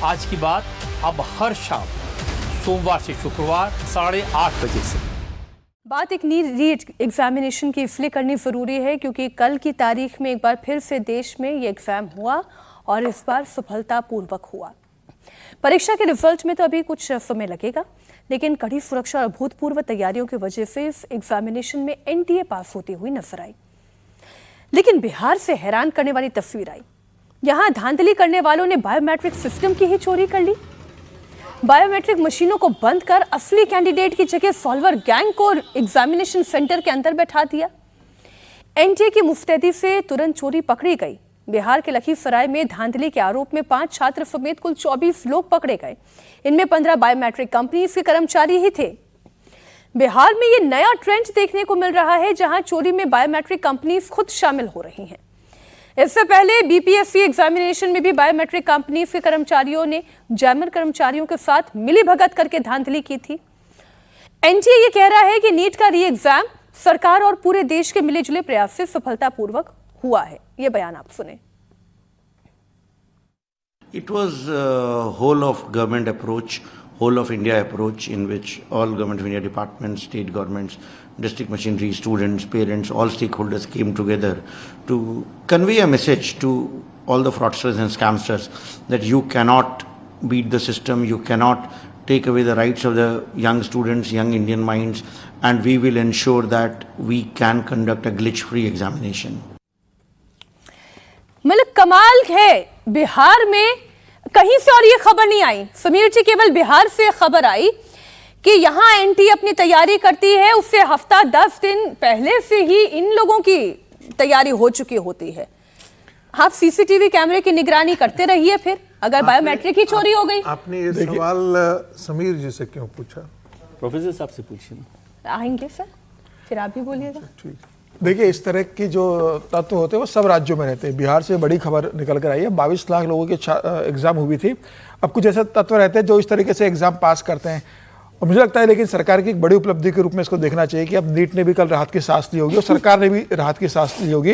आज की बात अब हर शाम सोमवार से शुक्रवार 8:30 बजे से। बात एक री एग्जामिनेशन की इसलिए करनी ज़रूरी है क्योंकि कल की तारीख में एक बार फिर से देश में ये एग्ज़ाम हुआ और इस बार सफलतापूर्वक हुआ। परीक्षा के रिजल्ट में तो अभी कुछ समय लगेगा, लेकिन कड़ी सुरक्षा और अभूतपूर्व तैयारियों की वजह से इस एग्जामिनेशन में एनटीए पास होती हुई नजर आई। लेकिन बिहार से हैरान करने वाली तस्वीर आई। यहां धांधली करने वालों ने बायोमेट्रिक सिस्टम की ही चोरी कर ली। बायोमेट्रिक मशीनों को बंद कर असली कैंडिडेट की जगह सॉल्वर गैंग को एग्जामिनेशन सेंटर के अंदर बैठा दिया। एनटीए की मुस्तैदी से तुरंत चोरी पकड़ी गई। बिहार के लखीसराय में धांधली के आरोप में 5 छात्र समेत कुल 24 लोग पकड़े गए। इनमें 15 बायोमेट्रिक कंपनीज के कर्मचारी ही थे। बिहार में ये नया ट्रेंड देखने को मिल रहा है, जहां चोरी में बायोमेट्रिक कंपनीज खुद शामिल हो रही हैं। इससे पहले बीपीएससी एग्जामिनेशन में भी बायोमेट्रिक कंपनीज के कर्मचारियों ने जैमर कर्मचारियों के साथ मिलीभगत करके धांधली की थी। एनटीए ये कह रहा है कि नीट का री एग्जाम सरकार और पूरे देश के मिलेजुले प्रयास से सफलतापूर्वक हुआ है। ये बयान आप सुने। It was a whole of government approach, whole of India approach, in which all government of India departments, state governments, district machinery, students, parents, all stakeholders came together to convey a message to all the fraudsters and scamsters that you cannot beat the system, you cannot take away the rights of the young students, young Indian minds, and we will ensure that we can conduct a glitch-free examination. मतलब कमाल है, बिहार में कहीं से और ये खबर नहीं आई समीर जी, केवल बिहार से खबर आई कि यहाँ एनटीए अपनी तैयारी करती है। उससे हफ्ता 10 दिन पहले से ही इन लोगों की तैयारी हो चुकी होती है। आप सीसीटीवी कैमरे की निगरानी करते रहिए, फिर अगर बायोमेट्रिक ही चोरी हो गई। आपने ये सवाल समीर जी से क्यों पूछा? प्रोफेसर साहब से पूछिए। आएंगे सर, फिर आप भी बोलिएगा। ठीक। देखिए, इस तरह की जो तत्व होते हैं वो सब राज्यों में रहते हैं। बिहार से बड़ी खबर निकल कर आई है। 22 लाख लोगों की एग्जाम हुई थी। अब कुछ ऐसे तत्व रहते हैं जो इस तरीके से एग्जाम पास करते हैं, और मुझे लगता है लेकिन सरकार की एक बड़ी उपलब्धि के रूप में इसको देखना चाहिए कि अब नीट ने भी कल राहत की सांस ली होगी और सरकार ने भी राहत की सांस ली होगी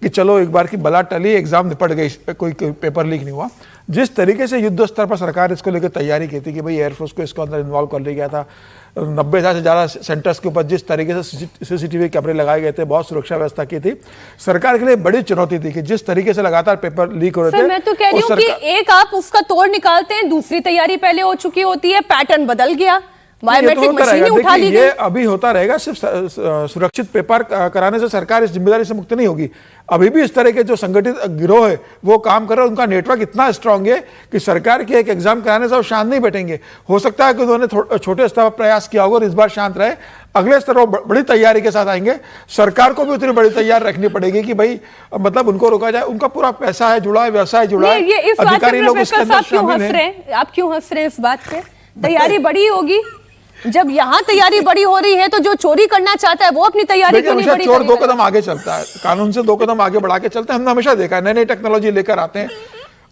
कि चलो एक बार की बला टली, एग्जाम निपट गई, कोई पेपर लीक नहीं हुआ। जिस तरीके से युद्ध स्तर पर सरकार इसको लेकर तैयारी की थी कि भाई एयरफोर्स को इसको अंदर इन्वॉल्व कर लिया गया था, 90,000 से ज़्यादा सेंटर्स के ऊपर जिस तरीके से सीसीटीवी कैमरे लगाए गए थे, बहुत सुरक्षा व्यवस्था की थी। सरकार के लिए बड़ी चुनौती थी कि जिस तरीके से लगातार पेपर लीक हो रहे थे। मैं तो कह रही हूँ कि एक आप उसका तोड़ निकालते हैं, दूसरी तैयारी पहले हो चुकी होती है, पैटर्न बदल गया, बायोमेट्रिक मशीनें उठा ली गई। ये अभी होता रहेगा। सिर्फ सुरक्षित पेपर कराने से सरकार इस जिम्मेदारी से मुक्त नहीं होगी। अभी भी इस तरह के जो संगठित गिरोह है वो काम कर रहे हैं। उनका नेटवर्क इतना स्ट्रांग है कि सरकार के एक एग्जाम कराने से वो शांत नहीं बैठेंगे। हो सकता है कि उन्होंने छोटे स्तर पर प्रयास किया होगा और इस बार शांत रहे, अगले स्तर पर बड़ी तैयारी के साथ आएंगे। सरकार को भी उतनी बड़ी तैयारी रखनी पड़ेगी कि भाई मतलब उनको रोका जाए। उनका पूरा पैसा है जुड़ा है, व्यवसाय जुड़ा है, अधिकारी लोग इसके अंदर शामिल हैं। आप क्यों हंस रहे हैं इस बात पे? तैयारी बड़ी होगी। जब यहाँ तैयारी बड़ी हो रही है तो जो चोरी करना चाहता है वो अपनी तैयारी को नहीं बड़ी चोर 2 कदम आगे चलता है, कानून से 2 कदम आगे बढ़ा के चलते हैं। हमने हमेशा देखा है, नई नई टेक्नोलॉजी लेकर आते हैं,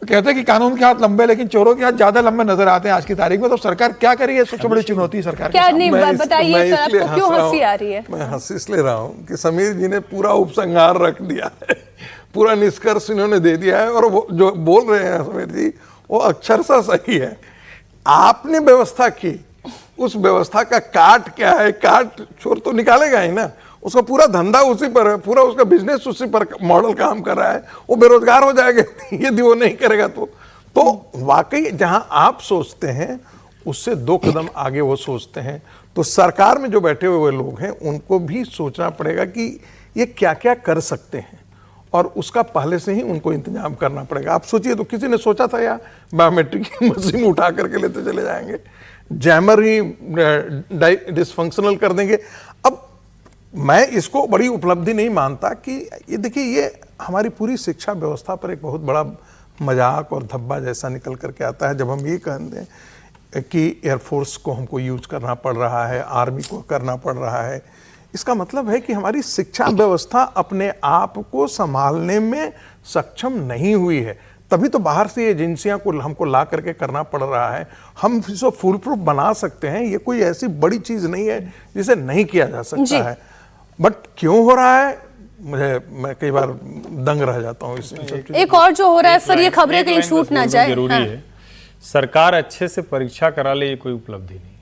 कहते हैं कि कानून के हाथ लंबे लेकिन चोरों के हाथ ज्यादा लंबे नजर आते हैं आज की तारीख में। तो सरकार क्या करी है, सबसे बड़ी चुनौती सरकार क्या नहीं बताइए सर, आपको क्यों हंसी आ रही है? मैं हंसी इसलिए रहा हूँ कि समीर जी ने पूरा उपसंहार रख दिया है, पूरा निष्कर्ष इन्होंने दे दिया है, और वो जो बोल रहे हैं समीर जी वो अक्षरशः सही है। आपने व्यवस्था की, उस व्यवस्था का काट क्या है, काट चोर तो निकालेगा ही ना, उसका पूरा धंधा उसी पर है, पूरा उसका बिजनेस उसी पर मॉडल काम कर रहा है, वो बेरोजगार हो जाएगा यदि वो नहीं करेगा तो वाकई जहां आप सोचते हैं उससे 2 कदम आगे वो सोचते हैं। तो सरकार में जो बैठे हुए लोग हैं उनको भी सोचना पड़ेगा कि ये क्या क्या कर सकते हैं, और उसका पहले से ही उनको इंतजाम करना पड़ेगा। आप सोचिए, तो किसी ने सोचा था यार बायोमेट्रिक की मशीन उठा करके लेते चले जाएंगे, जैमर ही डिसफंक्शनल कर देंगे। अब मैं इसको बड़ी उपलब्धि नहीं मानता कि ये देखिए, ये हमारी पूरी शिक्षा व्यवस्था पर एक बहुत बड़ा मजाक और धब्बा जैसा निकल करके आता है जब हम ये कहते हैं कि एयरफोर्स को हमको यूज करना पड़ रहा है, आर्मी को करना पड़ रहा है। इसका मतलब है कि हमारी शिक्षा व्यवस्था अपने आप को संभालने में सक्षम नहीं हुई है, तभी तो बाहर से एजेंसियां को हमको ला करके करना पड़ रहा है। हम इसको फुल प्रूफ बना सकते हैं, ये कोई ऐसी बड़ी चीज नहीं है जिसे नहीं किया जा सकता है। बट क्यों हो रहा है, मैं कई बार दंग रह जाता हूँ। एक और जो हो रहा है सर, ये खबरें कहीं छूट ना जाए। जरूरी है सरकार अच्छे से परीक्षा करा ले, ये कोई उपलब्धि नहीं,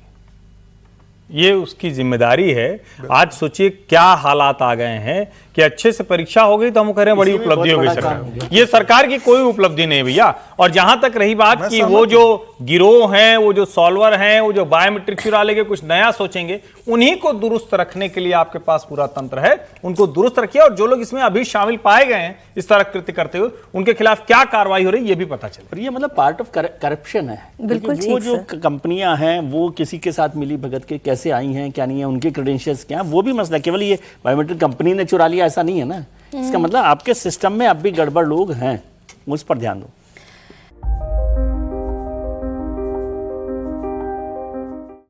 ये उसकी जिम्मेदारी है। आज सोचिए क्या हालात आ गए हैं कि अच्छे से परीक्षा हो गई तो हम कह रहे हैं बड़ी उपलब्धि हो गई सरकार। ये सरकार की कोई उपलब्धि नहीं भैया। और जहां तक रही बात कि वो जो गिरोह हैं, वो जो सॉल्वर हैं, वो जो बायोमेट्रिक चुरा लेके कुछ नया सोचेंगे, उन्हीं को दुरुस्त रखने के लिए आपके पास पूरा तंत्र है। उनको दुरुस्त रखिए और जो लोग इसमें अभी शामिल पाए गए हैं इस तरह कृत्य करते हुए, उनके खिलाफ क्या कार्रवाई हो रही है ये भी पता चले। पर ये मतलब पार्ट ऑफ करप्शन है। बिल्कुल वो ठीक जो सर। कंपनियां हैं वो किसी के साथ मिली भगत के कैसे आई हैं, क्या नहीं है, उनके क्रेडेंशियल्स क्या हैं, वो भी मसला। केवल ये बायोमेट्रिक कंपनी ने चुरा लिया ऐसा नहीं है ना, इसका मतलब आपके सिस्टम में अब भी गड़बड़ लोग हैं, उस पर ध्यान दो।